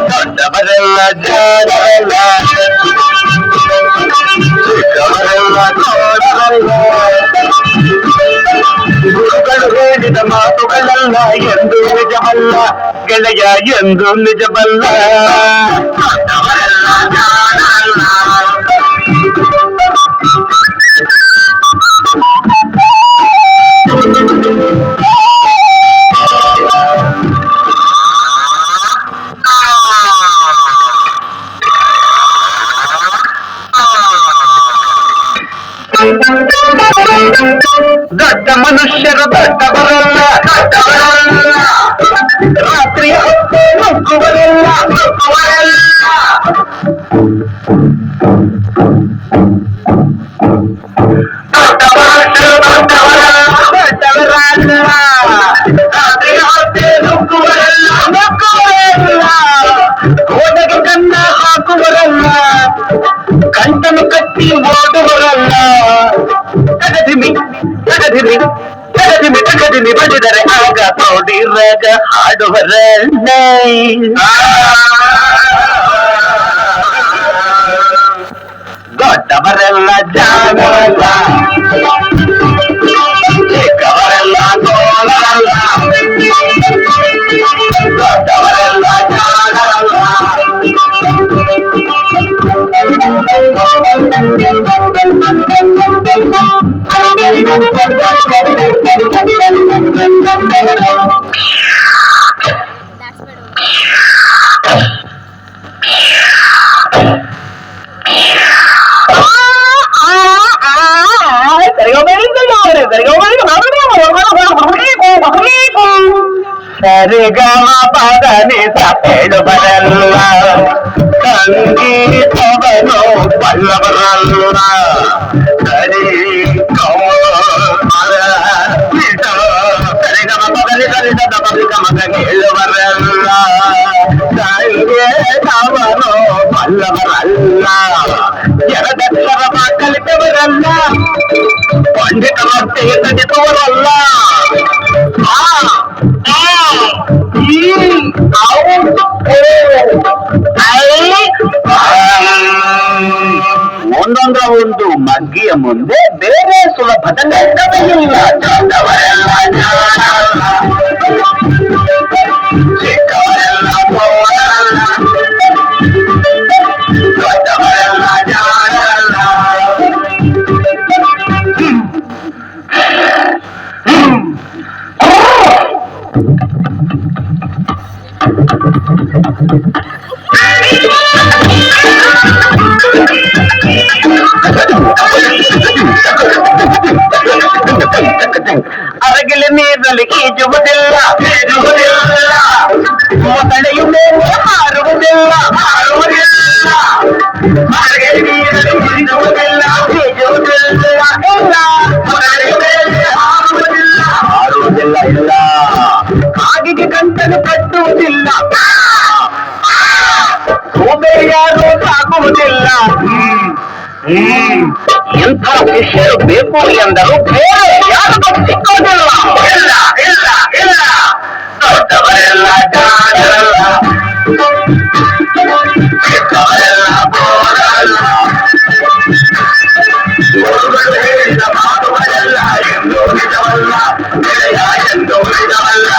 ದೊಡ್ಡವರೆಲ್ಲ ಜಾಣರಲ್ಲ, ಚಿಕ್ಕವರೆಲ್ಲ ದೊಡ್ಡವರಲ್ಲ. ಗುರುಗಳು ಹೇಳಿದ ಮಾತುಗಳಲ್ಲ ಎಂದು ನಿಜವಲ್ಲ ಗೆಳೆಯ, ಎಂದು ನಿಜವಲ್ಲ. ದೊಡ್ಡವರೆಲ್ಲ ಜಾಣರಲ್ಲ. ದೊಡ್ಡ ಮನುಷ್ಯರು ದೊಡ್ಡವರಲ್ಲ, ದೊಡ್ಡವರಲ್ಲ. ರಾತ್ರಿಯ ಹೊತ್ತು ನುಗ್ಗುವರಲ್ಲ, ನುಗ್ಗುವರಲ್ಲ. ದೊಡ್ಡ ಮನುಷ್ಯರು ದೊಡ್ಡವರಲ್ಲ, ದೊಡ್ಡವರಲ್ಲ. ರಾತ್ರಿಯ ಹೊತ್ತು ನುಗ್ಗುವರಲ್ಲ, ನುಗ್ಗುವರಲ್ಲ. ಗೋಡೆಗೆ ಕನ್ನ ಹಾಕುವರಲ್ಲ, ಕಂಟನು ಕಟ್ಟಿ ಓಡುವರಲ್ಲ. ತಗದಿಮಿ ತಗದಿಮಿ ತಗದಿಮಿ ತಗದಿಮಿ ಬಡಿದರೆ ಆಗ ನೋಡಿರಾಗ ಹಾಡುವರಲ್ಲ. ದೊಡ್ಡವರೆಲ್ಲ ಜಾಣರಲ್ಲ, ಚಿಕ್ಕವರೆಲ್ಲ ತೋಳರಲ್ಲ. ದೊಡ್ಡವರೆಲ್ಲ ಜಾಣರಲ್ಲ. ಸರಿಗಮ ಪದನಿ ಹೇಳು ಬರಲ್ಲ, ಸಂಗೀತವನು ಬಲ್ಲವರಲ್ಲ. ಸರಿ ಸರಿಗಮ ಪದನಿ ಸರಿದ ಬರಿಗಮಗ ಹೇಳುವರಲ್ಲ, ಸಂಗೀತವನು ಬಲ್ಲವರಲ್ಲ. ಎರಡಕ್ಷರ ಕಲಿತವರಲ್ಲ, ಪಂಡಿತ ಮತ್ತೆ ಕಲಿತವರಲ್ಲ. ಒಂದೊಂದರ ಒಂದು ಮಗ್ಗಿಯ ಮುಂದೆ ಬೇರೆ ಸುಲಭದ ಲೆಕ್ಕವಿಲ್ಲ. ದೊಡ್ಡವರೆಲ್ಲ ಜಾಣರಲ್ಲ, ಚಿಕ್ಕವರೆಲ್ಲ ತೋಳರಲ್ಲ. ದೊಡ್ಡವರೆಲ್ಲ ಜಾಣರಲ್ಲ. ಅರಗಿಲ ನೀರಲ್ಲಿ ಈಜುವುದಿಲ್ಲ, ಈಜುವುದಿಲ್ಲ. ಮೊಸಳೆಯು ಮೇಲೆ ಹಾರುವುದಿಲ್ಲ, ಹಾರುವುದಿಲ್ಲ. ಅರಗಿಲ ನೀರಲ್ಲಿ ಈಜುವುದಿಲ್ಲ, ಈಜುವುದಿಲ್ಲ. ಇಲ್ಲ, ಮೊಸಳೆಯು ಮೇಲೆ ಹಾರುವುದಿಲ್ಲ, ಹಾರುವುದಿಲ್ಲ. ಇಲ್ಲ, ಕಾಗಿಗೆ ಗಂಟಲು ಕಟ್ಟುವುದಿಲ್ಲ, ಯಾರು ಸಾಕುವುದಿಲ್ಲ. ಎಂಥ ಶಿಷ್ಯರು ಬೇಕು ಎಂದರು ಬೇರೆ ಯಾರು ಸಿಕ್ಕೋದಿಲ್ಲ. ಇಲ್ಲ ಇಲ್ಲ ಇಲ್ಲ, ದೊಡ್ಡವರೆಲ್ಲ ಜಾಣರಲ್ಲ, ಚಿಕ್ಕವರೆಲ್ಲ ಬೋರಲ್ಲ. ಗುರುಗಳು ಹೇಳಿದ ಮಾತುಗಳೆಲ್ಲ ಎಂದು ನಿಜವಲ್ಲ ಗೆಳೆಯ, ಎಂದು ನಿಜವಲ್ಲ.